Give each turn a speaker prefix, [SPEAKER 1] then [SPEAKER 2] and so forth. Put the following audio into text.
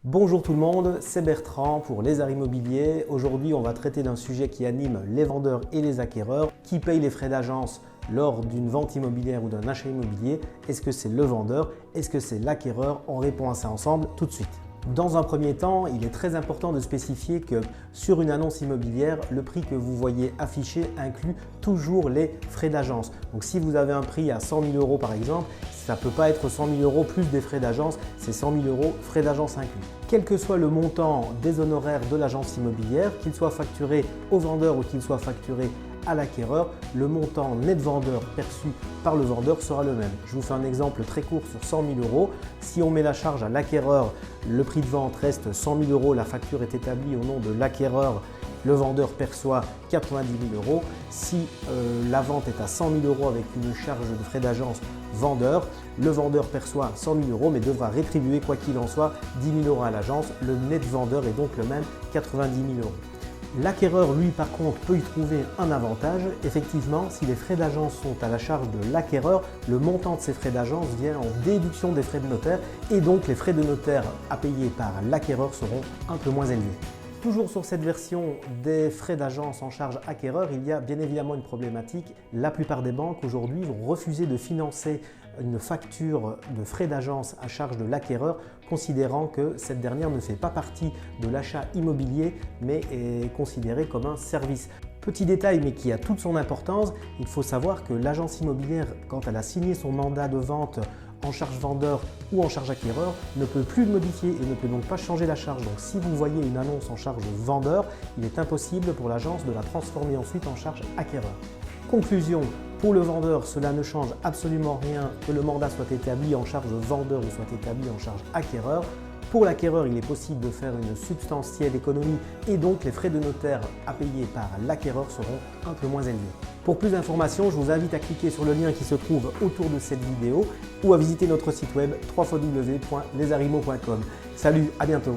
[SPEAKER 1] Bonjour tout le monde, c'est Bertrand pour Les Arts Immobiliers. Aujourd'hui, on va traiter d'un sujet qui anime les vendeurs et les acquéreurs. Qui paye les frais d'agence lors d'une vente immobilière ou d'un achat immobilier? Est-ce que c'est le vendeur? Est-ce que c'est l'acquéreur? On répond à ça ensemble tout de suite. Dans un premier temps, il est très important de spécifier que sur une annonce immobilière, le prix que vous voyez affiché inclut toujours les frais d'agence. Donc si vous avez un prix à 100 000 € par exemple, ça ne peut pas être 100 000 € plus des frais d'agence, c'est 100 000 € frais d'agence inclus. Quel que soit le montant des honoraires de l'agence immobilière, qu'il soit facturé au vendeur ou qu'il soit facturé à l'acquéreur, le montant net vendeur perçu par le vendeur sera le même. Je vous fais un exemple très court sur 100 000 €. Si on met la charge à l'acquéreur, le prix de vente reste 100 000 €, la facture est établie au nom de l'acquéreur, le vendeur perçoit 90 000 €. Si la vente est à 100 000 € avec une charge de frais d'agence vendeur, le vendeur perçoit 100 000 € mais devra rétribuer quoi qu'il en soit 10 000 € à l'agence. Le net vendeur est donc le même, 90 000 €. L'acquéreur, lui, par contre, peut y trouver un avantage. Effectivement, si les frais d'agence sont à la charge de l'acquéreur, le montant de ces frais d'agence vient en déduction des frais de notaire et donc les frais de notaire à payer par l'acquéreur seront un peu moins élevés. Toujours sur cette version des frais d'agence en charge acquéreur, il y a bien évidemment une problématique. La plupart des banques aujourd'hui vont refuser de financer une facture de frais d'agence à charge de l'acquéreur, considérant que cette dernière ne fait pas partie de l'achat immobilier, mais est considérée comme un service. Petit détail, mais qui a toute son importance, il faut savoir que l'agence immobilière, quand elle a signé son mandat de vente en charge vendeur ou en charge acquéreur, ne peut plus le modifier et ne peut donc pas changer la charge. Donc si vous voyez une annonce en charge vendeur, il est impossible pour l'agence de la transformer ensuite en charge acquéreur. Conclusion, pour le vendeur, cela ne change absolument rien que le mandat soit établi en charge vendeur ou soit établi en charge acquéreur. Pour l'acquéreur, il est possible de faire une substantielle économie et donc les frais de notaire à payer par l'acquéreur seront un peu moins élevés. Pour plus d'informations, je vous invite à cliquer sur le lien qui se trouve autour de cette vidéo ou à visiter notre site web www.lesarimo.com. Salut, à bientôt!